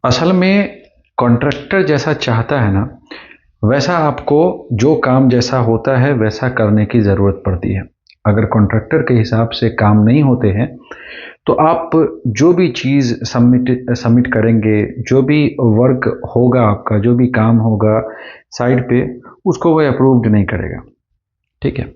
असल में कॉन्ट्रैक्टर जैसा चाहता है ना, वैसा आपको जो काम जैसा होता है वैसा करने की ज़रूरत पड़ती है। अगर कॉन्ट्रैक्टर के हिसाब से काम नहीं होते हैं तो आप जो भी चीज़ सबमिट सबमिट करेंगे, जो भी वर्क होगा आपका, जो भी काम होगा साइट पे, उसको वो अप्रूव्ड नहीं करेगा। ठीक है।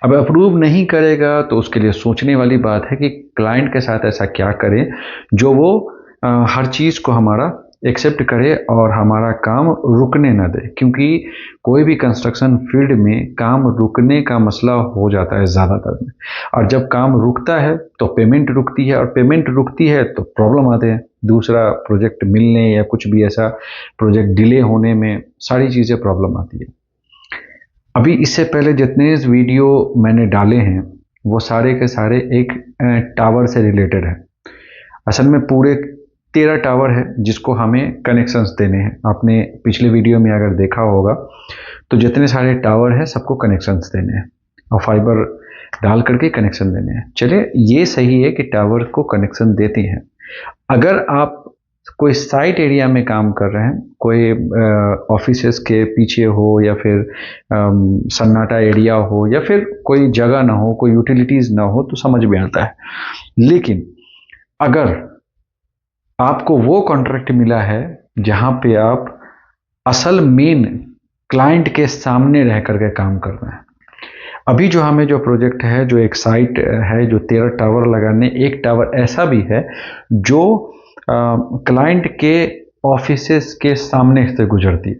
अब अप्रूव नहीं करेगा तो उसके लिए सोचने वाली बात है कि क्लाइंट के साथ ऐसा क्या करें जो वो हर चीज़ को हमारा एक्सेप्ट करे और हमारा काम रुकने ना दे, क्योंकि कोई भी कंस्ट्रक्शन फील्ड में काम रुकने का मसला हो जाता है ज़्यादातर में। और जब काम रुकता है तो पेमेंट रुकती है, और पेमेंट रुकती है तो प्रॉब्लम आते हैं, दूसरा प्रोजेक्ट मिलने या कुछ भी ऐसा प्रोजेक्ट डिले होने में सारी चीज़ें प्रॉब्लम आती है। अभी इससे पहले जितने वीडियो मैंने डाले हैं वो सारे के सारे एक टावर से रिलेटेड है। असल में पूरे 13 टावर है जिसको हमें कनेक्शंस देने हैं। आपने पिछले वीडियो में अगर देखा होगा तो जितने सारे टावर हैं सबको कनेक्शंस देने हैं और फाइबर डाल करके कनेक्शन देने हैं। चलिए, ये सही है कि टावर को कनेक्शन देते हैं। अगर आप कोई साइट एरिया में काम कर रहे हैं, कोई ऑफिसेस के पीछे हो या फिर सन्नाटा एरिया हो या फिर कोई जगह ना हो, कोई यूटिलिटीज़ ना हो, तो समझ में आता है। लेकिन अगर आपको वो कॉन्ट्रैक्ट मिला है जहाँ पे आप असल मेन क्लाइंट के सामने रह करके काम कर रहे हैं। अभी जो हमें जो प्रोजेक्ट है, जो एक साइट है, जो 13 टावर लगाने, एक टावर ऐसा भी है जो क्लाइंट के ऑफिसेस के सामने से गुजरती है।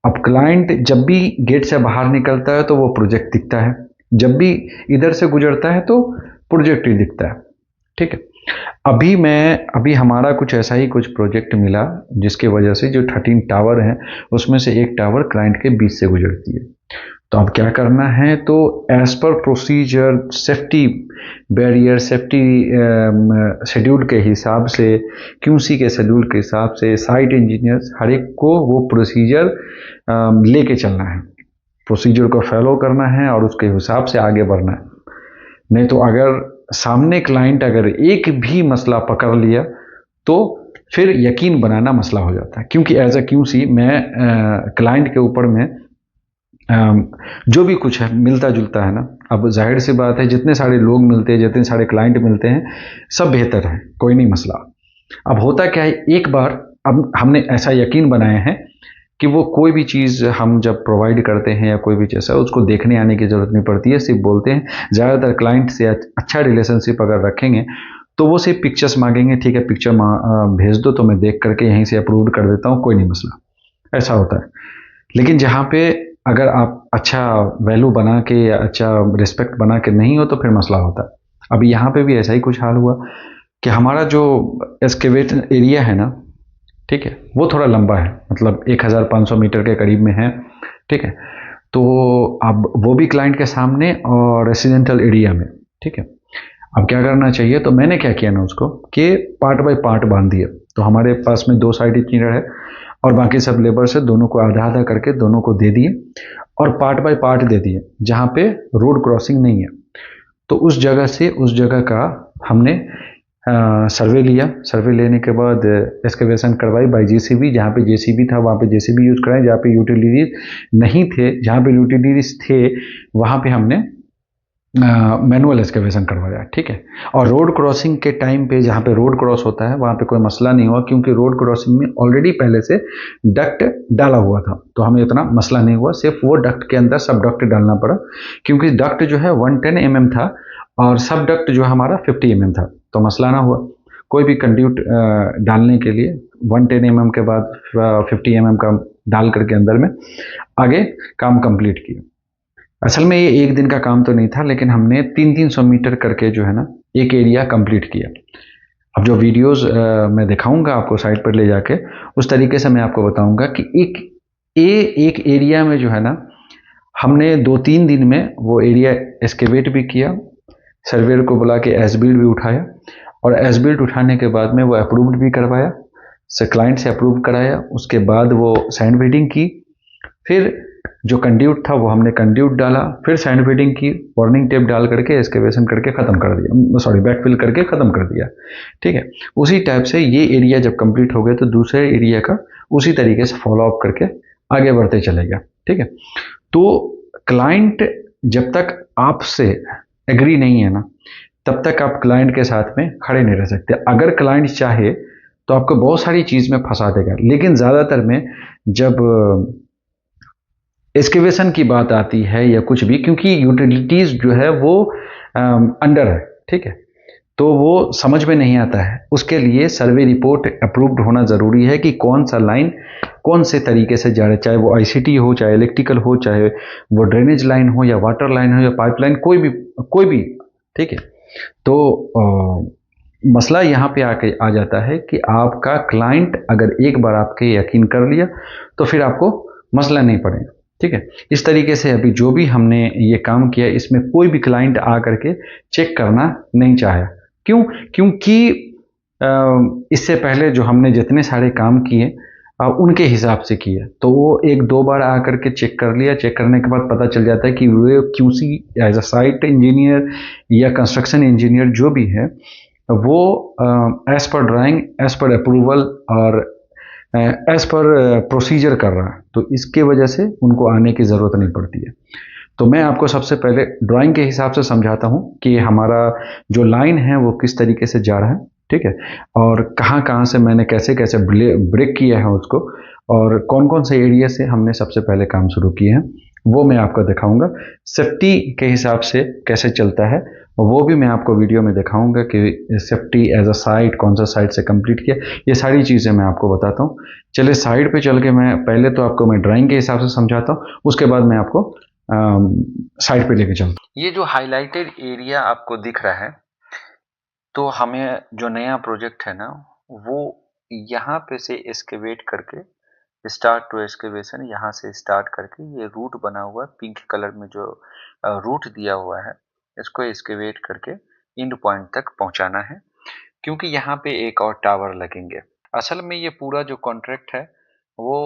अब क्लाइंट जब भी गेट से बाहर निकलता है तो वो प्रोजेक्ट दिखता है, जब भी इधर से गुजरता है तो प्रोजेक्ट ही दिखता है। ठीक है। अभी हमारा कुछ ऐसा ही कुछ प्रोजेक्ट मिला जिसकी वजह से जो 13 टावर हैं उसमें से एक टावर क्लाइंट के बीच से गुजरती है। तो अब क्या करना है, तो as per procedure, safety barrier, safety schedule के हिसाब से, क्यूसी के शेड्यूल के हिसाब से साइट इंजीनियर्स हर एक को वो प्रोसीजर लेके चलना है, प्रोसीजर को फॉलो करना है और उसके हिसाब से आगे बढ़ना है। नहीं तो अगर सामने क्लाइंट अगर एक भी मसला पकड़ लिया तो फिर यकीन बनाना मसला हो जाता है, क्योंकि एज अ क्यूसी मैं क्लाइंट के ऊपर में जो भी कुछ है मिलता जुलता है ना। अब जाहिर सी बात है, जितने सारे लोग मिलते हैं, जितने सारे क्लाइंट मिलते हैं, सब बेहतर है, कोई नहीं मसला। अब होता क्या है, एक बार अब हमने ऐसा यकीन बनाया है कि वो कोई भी चीज़ हम जब प्रोवाइड करते हैं या कोई भी चीज़ है उसको देखने आने की ज़रूरत नहीं पड़ती है, सिर्फ बोलते हैं। ज़्यादातर क्लाइंट से अच्छा रिलेशनशिप अगर रखेंगे तो वो सिर्फ पिक्चर्स मांगेंगे, ठीक है पिक्चर भेज दो तो मैं देख करके यहीं से अप्रूव कर देता हूँ, कोई नहीं मसला, ऐसा होता है। लेकिन जहाँ पे अगर आप अच्छा वैल्यू बना के या अच्छा रिस्पेक्ट बना के नहीं हो तो फिर मसला होता है। अभी यहाँ पे भी ऐसा ही कुछ हाल हुआ कि हमारा जो एक्सकेवेट एरिया है ना, ठीक है, वो थोड़ा लंबा है, मतलब 1500 मीटर के करीब में है। ठीक है। तो अब वो भी क्लाइंट के सामने और रेसिडेंटल एरिया में। ठीक है। अब क्या करना चाहिए, तो मैंने क्या किया ना उसको कि पार्ट बाय पार्ट बांध दिया। तो हमारे पास में 2 साइड इंजीनियर है और बाकी सब लेबर से दोनों को आधा आधा करके दोनों को दे दिए और पार्ट बाय पार्ट दे दिए जहाँ पे रोड क्रॉसिंग नहीं है। तो उस जगह से उस जगह का हमने सर्वे लिया। सर्वे लेने के बाद एक्सकवेशन करवाई बाय जेसीबी, जहाँ पे जेसीबी था वहाँ पे जेसीबी यूज़ कराए, जहाँ पे यूटिलिटीज नहीं थे, जहाँ पे यूटिलिटीज थे वहाँ पे हमने मैनुअल एक्सकवेशन करवाया। ठीक है। और रोड क्रॉसिंग के टाइम पे जहाँ पे रोड क्रॉस होता है वहाँ पे कोई मसला नहीं हुआ, क्योंकि रोड क्रॉसिंग में ऑलरेडी पहले से डक्ट डाला हुआ था, तो हमें इतना मसला नहीं हुआ। सिर्फ वो डक्ट के अंदर सब डक्ट डालना पड़ा, क्योंकि डक्ट जो है 110 mm था और सब डक्ट जो है हमारा 50 mm था, तो मसला ना हुआ। कोई भी कंड्यूट डालने के लिए 110 mm के बाद 50 mm का डाल करके अंदर में आगे काम कंप्लीट किया। असल में ये एक दिन का काम तो नहीं था, लेकिन हमने 300-300 मीटर करके जो है ना एक एरिया कंप्लीट किया। अब जो वीडियोस मैं दिखाऊंगा आपको साइट पर ले जाके, उस तरीके से मैं आपको बताऊंगा कि एक एरिया में जो है ना हमने 2-3 दिन में वो एरिया एक्सकेवेट भी किया, सर्वेयर को बुला के एज बिल्ड भी उठाया और एज बिल्ड उठाने के बाद में वो अप्रूव्ड भी करवाया, क्लाइंट से अप्रूव कराया। उसके बाद वो सैंड बेडिंग की, फिर जो कंड्यूट था वो हमने कंड्यूट डाला, फिर सैंड फीडिंग की, वार्निंग टेप डाल करके एक्सकेवेशन करके ख़त्म कर दिया, सॉरी बैकफिल करके ख़त्म कर दिया। ठीक है, उसी टाइप से ये एरिया जब कंप्लीट हो गया तो दूसरे एरिया का उसी तरीके से फॉलो अप करके आगे बढ़ते चलेगा। ठीक है, तो क्लाइंट जब तक आपसे एग्री नहीं है ना, तब तक आप क्लाइंट के साथ में खड़े नहीं रह सकते। अगर क्लाइंट चाहे तो आपको बहुत सारी चीज़ में फंसा देगा, लेकिन ज़्यादातर में जब एक्सकेवेशन की बात आती है या कुछ भी, क्योंकि यूटिलिटीज़ जो है वो अंडर है, ठीक है, तो वो समझ में नहीं आता है। उसके लिए सर्वे रिपोर्ट अप्रूव्ड होना ज़रूरी है कि कौन सा लाइन कौन से तरीके से जा रहा है, चाहे वो आईसीटी हो, चाहे इलेक्ट्रिकल हो, चाहे वो ड्रेनेज लाइन हो या वाटर लाइन हो या पाइपलाइन, कोई भी। ठीक है, तो मसला यहाँ पे आके आ जाता है कि आपका क्लाइंट अगर एक बार आपके यकीन कर लिया तो फिर आपको मसला नहीं पड़ेगा। ठीक है, इस तरीके से अभी जो भी हमने ये काम किया इसमें कोई भी क्लाइंट आ करके चेक करना नहीं चाहे। क्यों? क्योंकि इससे पहले जो हमने जितने सारे काम किए उनके हिसाब से किए, तो वो एक दो बार आकर के चेक कर लिया, चेक करने के बाद पता चल जाता है कि वे QC as a site engineer या कंस्ट्रक्शन इंजीनियर जो भी है वो as per drawing, as per approval और एज पर प्रोसीजर कर रहा है, तो इसके वजह से उनको आने की ज़रूरत नहीं पड़ती है। तो मैं आपको सबसे पहले ड्राइंग के हिसाब से समझाता हूँ कि हमारा जो लाइन है वो किस तरीके से जा रहा है। ठीक है, और कहाँ कहाँ से मैंने कैसे कैसे ब्रेक किया है उसको, और कौन कौन से एरिया से हमने सबसे पहले काम शुरू किए हैं, वो मैं आपको दिखाऊंगा। सेफ्टी के हिसाब से कैसे चलता है वो भी मैं आपको वीडियो में दिखाऊंगा कि सेफ्टी एज अ साइट कौन सा साइट से कंप्लीट किया, ये सारी चीज़ें मैं आपको बताता हूँ। चलिए साइड पे चल के मैं पहले तो आपको मैं ड्राइंग के हिसाब से समझाता हूँ, उसके बाद मैं आपको साइड पे लेके चलता हूँ। ये जो हाईलाइटेड एरिया आपको दिख रहा है, तो हमें जो नया प्रोजेक्ट है ना, वो यहाँ पे से एक्सकेवेट करके स्टार्ट टू एक्सकेवेशन, यहाँ से स्टार्ट करके ये रूट बना हुआ है पिंक कलर में जो रूट दिया हुआ है, इसको एक्सकेवेट करके इंड पॉइंट तक पहुंचाना है, क्योंकि यहाँ पे एक और टावर लगेंगे। असल में ये पूरा जो कॉन्ट्रैक्ट है वो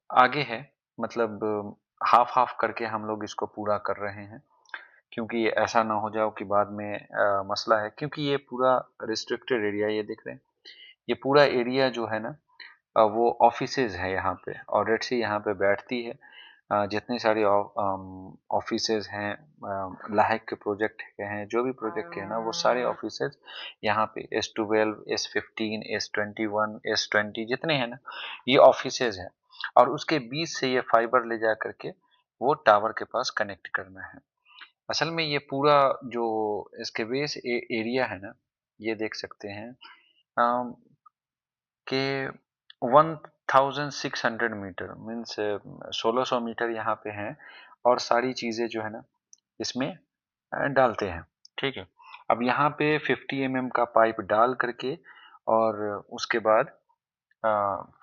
आगे है, मतलब हाफ हाफ करके हम लोग इसको पूरा कर रहे हैं, क्योंकि ये ऐसा ना हो जाओ कि बाद में मसला है, क्योंकि ये पूरा रिस्ट्रिक्टेड एरिया, ये देख रहे हैं, ये पूरा एरिया जो है ना वो ऑफिसेज है यहाँ पे, और रेड सी यहाँ पे बैठती है। जितने सारे ऑफिसेज हैं, लाइक के प्रोजेक्ट के हैं, जो भी प्रोजेक्ट के हैं ना, वो सारे ऑफिसेज यहाँ पे S12, S15, S21, S20 जितने हैं ना, ये ऑफिसेज हैं, और उसके बीच से ये फाइबर ले जा करके वो टावर के पास कनेक्ट करना है। असल में ये पूरा जो इसके बेस एरिया है ना, ये देख सकते हैं कि 1600 मीटर मीन्स 1600 मीटर यहाँ पे हैं, और सारी चीज़ें जो है ना इसमें डालते हैं। ठीक है, अब यहाँ पे 50 का पाइप डाल करके, और उसके बाद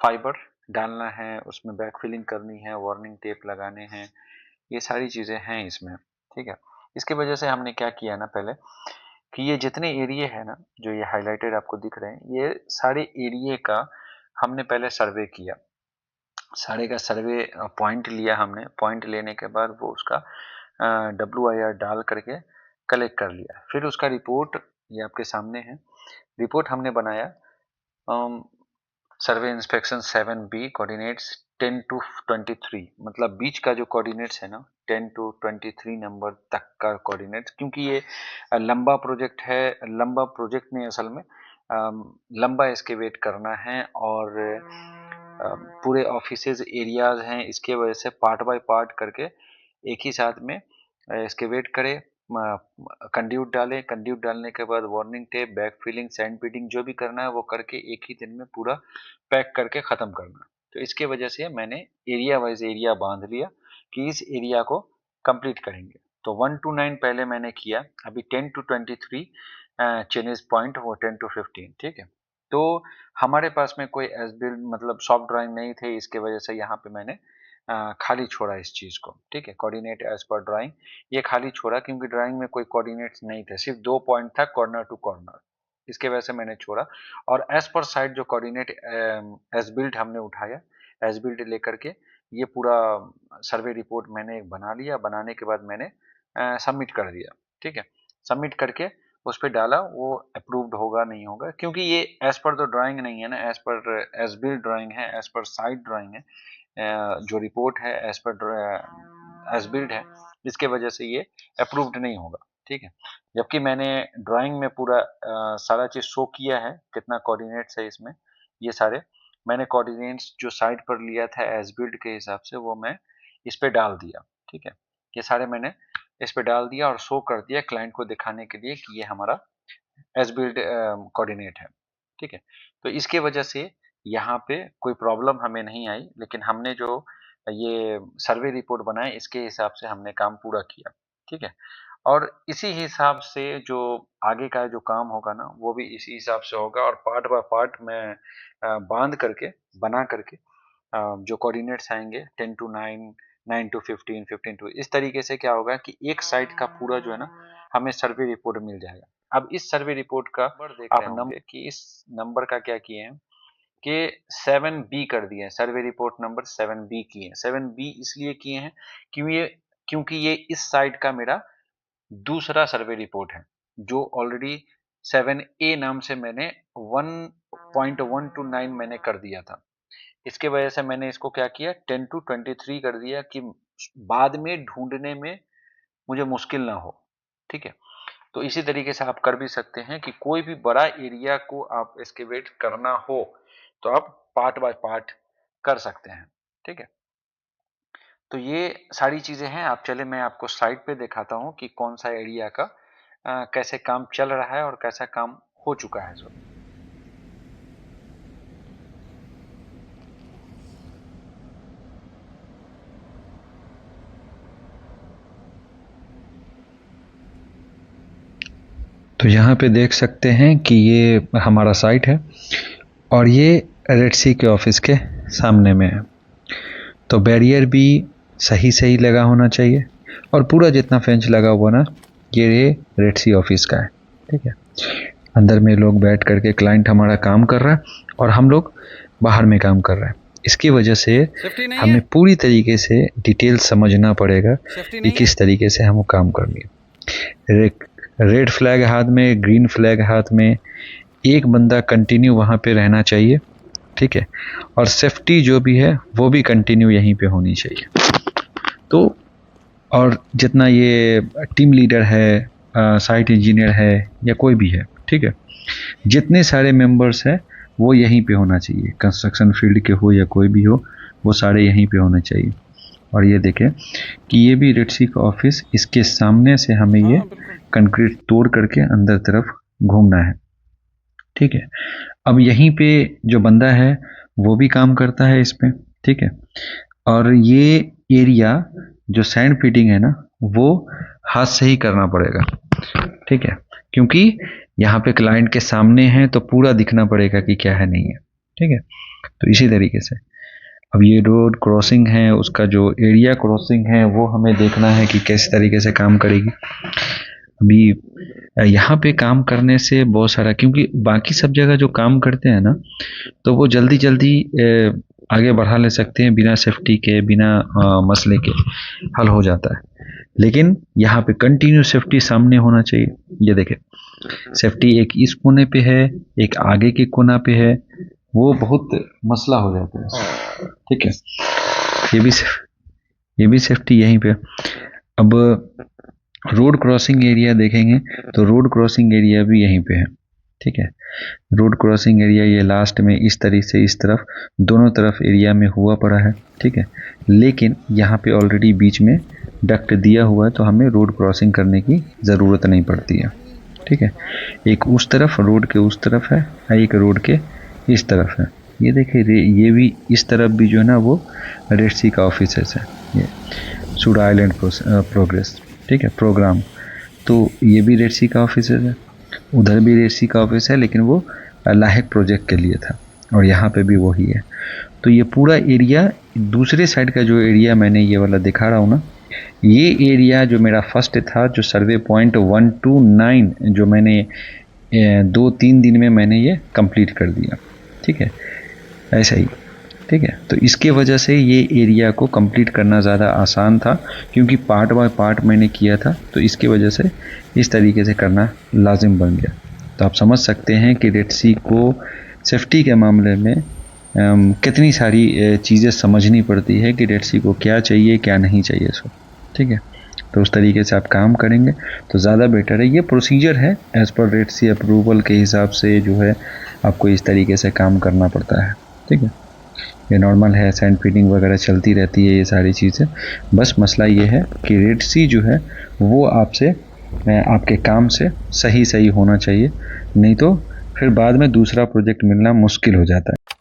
फाइबर डालना है, उसमें बैक फिलिंग करनी है, वार्निंग टेप लगाने हैं, ये सारी चीज़ें हैं इसमें। ठीक है, इसके वजह से हमने क्या किया ना पहले, कि ये जितने एरिया है ना जो ये हाईलाइटेड आपको दिख रहे हैं, ये सारे एरिया का हमने पहले सर्वे किया, सारे का सर्वे पॉइंट लिया हमने, पॉइंट लेने के बाद वो उसका WIR डाल करके कलेक्ट कर लिया, फिर उसका रिपोर्ट ये आपके सामने है, रिपोर्ट हमने बनाया। सर्वे इंस्पेक्शन 7B कोऑर्डिनेट्स 10 to 23, मतलब बीच का जो कोऑर्डिनेट्स है ना 10 to 23 नंबर तक का कोऑर्डिनेट्स, क्योंकि ये लंबा प्रोजेक्ट है, लंबा प्रोजेक्ट में असल में लंबा एक्सकेवेट करना है, और पूरे ऑफिसेज एरियाज हैं, इसके वजह से पार्ट बाय पार्ट करके एक ही साथ में एक्सकेवेट करें, कंड्यूट डालें, कंड्यूट डालने के बाद warning tape, back filling, sand pitting जो भी करना है वो करके एक ही दिन में पूरा पैक करके ख़त्म करना। तो इसके वजह से मैंने एरिया वाइज एरिया बांध लिया कि इस एरिया को कंप्लीट करेंगे। तो 1 to 9 पहले मैंने किया, अभी 10 to 23 चेनेज पॉइंट, वो 10 to 15। ठीक है, तो हमारे पास में कोई एज बिल्ड मतलब सॉफ्ट ड्राइंग नहीं थे, इसके वजह से यहाँ पे मैंने खाली छोड़ा इस चीज़ को। ठीक है, कोऑर्डिनेट एज पर ड्राइंग ये खाली छोड़ा, क्योंकि ड्राइंग में कोई कोऑर्डिनेट्स नहीं थे, सिर्फ 2 पॉइंट था कॉर्नर टू कॉर्नर, इसके वजह से मैंने छोड़ा। और एज पर साइड जो कोऑर्डिनेट एज बिल्ड हमने उठाया, एज बिल्ड लेकर के ये पूरा सर्वे रिपोर्ट मैंने एक बना लिया। बनाने के बाद मैंने सबमिट कर दिया। ठीक है, सबमिट करके उस पर डाला, वो अप्रूव्ड होगा नहीं होगा, क्योंकि ये एज पर तो ड्राइंग नहीं है ना, as per as built drawing है, एज पर साइट ड्राइंग है। जो रिपोर्ट है एज पर एज बिल्ड है, इसके वजह से ये अप्रूव्ड नहीं होगा। ठीक है, जबकि मैंने ड्राइंग में पूरा सारा चीज शो किया है, कितना कोऑर्डिनेट्स है इसमें, ये सारे मैंने कोऑर्डिनेट्स जो साइट पर लिया था एज बिल्ड के हिसाब से, वो मैं इस पे डाल दिया। ठीक है, ये सारे मैंने इस पे डाल दिया और शो कर दिया क्लाइंट को दिखाने के लिए कि ये हमारा एज बिल्ड कोऑर्डिनेट है। ठीक है, तो इसके वजह से यहाँ पे कोई प्रॉब्लम हमें नहीं आई, लेकिन हमने जो ये सर्वे रिपोर्ट बनाए इसके हिसाब से हमने काम पूरा किया। ठीक है, और इसी हिसाब से जो आगे का जो काम होगा ना, वो भी इसी हिसाब से होगा, और पार्ट बाय पार्ट में बांध करके बना करके जो कोऑर्डिनेट्स आएंगे 10 to 9, 9 to 15, 15 to, इस तरीके से क्या होगा कि एक साइट का पूरा जो है ना हमें सर्वे रिपोर्ट मिल जाएगा। अब इस सर्वे रिपोर्ट का आप नंबर कि इस नंबर का क्या किए हैं कि 7B कर दिए हैं, सर्वे रिपोर्ट नंबर 7B किए हैं। 7B इसलिए किए हैं क्योंकि ये इस साइट का मेरा दूसरा सर्वे रिपोर्ट है, जो ऑलरेडी 7A नाम से मैंने 1.129 मैंने कर दिया था। इसके वजह से मैंने इसको क्या किया, 10 to 23 कर दिया कि बाद में ढूंढने में मुझे मुश्किल ना हो। ठीक है, तो इसी तरीके से आप कर भी सकते हैं कि कोई भी बड़ा एरिया को आप एक्सकेवेट करना हो तो आप पार्ट बाय पार्ट कर सकते हैं। ठीक है, तो ये सारी चीजें हैं। आप चले मैं आपको साइट पे दिखाता हूँ कि कौन सा एरिया का कैसे काम चल रहा है और कैसा काम हो चुका है। तो यहाँ पे देख सकते हैं कि ये हमारा साइट है और ये रेड सी के ऑफिस के सामने में है। तो बैरियर भी सही सही लगा होना चाहिए, और पूरा जितना फेंस लगा हुआ ना, ये रेड सी ऑफिस का है। ठीक है, अंदर में लोग बैठ करके क्लाइंट हमारा काम कर रहा है और हम लोग बाहर में काम कर रहे हैं। इसकी वजह से हमें पूरी तरीके से डिटेल समझना पड़ेगा कि किस तरीके से हमें काम करनी है। रेड फ्लैग हाथ में, ग्रीन फ्लैग हाथ में, एक बंदा कंटिन्यू वहाँ पे रहना चाहिए। ठीक है, और सेफ्टी जो भी है वो भी कंटिन्यू यहीं पे होनी चाहिए। तो और जितना ये टीम लीडर है, साइट इंजीनियर है या कोई भी है, ठीक है, जितने सारे मेंबर्स हैं वो यहीं पे होना चाहिए। कंस्ट्रक्शन फील्ड के हो या कोई भी हो, वो सारे यहीं पे होने चाहिए। और ये देखें कि ये भी रेड सी का ऑफिस, इसके सामने से हमें ये कंक्रीट तोड़ करके अंदर तरफ घूमना है। ठीक है, अब यहीं पे जो बंदा है वो भी काम करता है इस पे। ठीक है, और ये एरिया जो सैंड फिटिंग है ना, वो हाथ से ही करना पड़ेगा। ठीक है, क्योंकि यहाँ पे क्लाइंट के सामने है तो पूरा दिखना पड़ेगा कि क्या है नहीं है। ठीक है, तो इसी तरीके से अब ये रोड क्रॉसिंग है, उसका जो एरिया क्रॉसिंग है वो हमें देखना है कि किस तरीके से काम करेगी। अभी यहाँ पे काम करने से बहुत सारा, क्योंकि बाकी सब जगह जो काम करते हैं ना, तो वो जल्दी जल्दी आगे बढ़ा ले सकते हैं, बिना सेफ्टी के, बिना मसले के हल हो जाता है। लेकिन यहाँ पे कंटिन्यू सेफ्टी सामने होना चाहिए। ये देखें, सेफ्टी एक इस कोने पे है, एक आगे के कोना पे है, वो बहुत मसला हो जाता है। ठीक है, ये भी सेफ्टी यहीं पे। अब रोड क्रॉसिंग एरिया देखेंगे तो रोड क्रॉसिंग एरिया भी यहीं पे है। ठीक है, रोड क्रॉसिंग एरिया ये लास्ट में इस तरीके से इस तरफ दोनों तरफ एरिया में हुआ पड़ा है। ठीक है, लेकिन यहाँ पे ऑलरेडी बीच में डक्ट दिया हुआ है, तो हमें रोड क्रॉसिंग करने की ज़रूरत नहीं पड़ती है। ठीक है, एक उस तरफ रोड के उस तरफ है, एक रोड के इस तरफ है। ये देखिए, ये भी इस तरफ भी जो है ना वो रेड सी का ऑफिस है, ये सूडा आइलैंड प्रोग्रेस। ठीक है, प्रोग्राम, तो ये भी रेड सी का ऑफिस है, उधर भी रेड सी का ऑफिस है, लेकिन वो लाहेक प्रोजेक्ट के लिए था, और यहाँ पे भी वही है। तो ये पूरा एरिया, दूसरे साइड का जो एरिया मैंने ये वाला दिखा रहा हूँ ना, ये एरिया जो मेरा फर्स्ट था, जो सर्वे पॉइंट 129, जो मैंने 2-3 दिन में मैंने ये कंप्लीट कर दिया। ठीक है, ऐसा ही ठीक है। तो इसके वजह से ये एरिया को कंप्लीट करना ज़्यादा आसान था, क्योंकि पार्ट बाय पार्ट मैंने किया था, तो इसकी वजह से इस तरीके से करना लाजिम बन गया। तो आप समझ सकते हैं कि रेड सी को सेफ्टी के मामले में कितनी सारी चीज़ें समझनी पड़ती है कि रेड सी को क्या चाहिए क्या नहीं चाहिए इसको। ठीक है, तो उस तरीके से आप काम करेंगे तो ज़्यादा बेटर है। ये प्रोसीजर है, एज़ पर रेड सी अप्रूवल के हिसाब से जो है आपको इस तरीके से काम करना पड़ता है। ठीक है, ये नॉर्मल है, सैंड फीडिंग वगैरह चलती रहती है ये सारी चीज़ें। बस मसला ये है कि रेड सी जो है वो आपसे आपके काम से सही होना चाहिए, नहीं तो फिर बाद में दूसरा प्रोजेक्ट मिलना मुश्किल हो जाता है।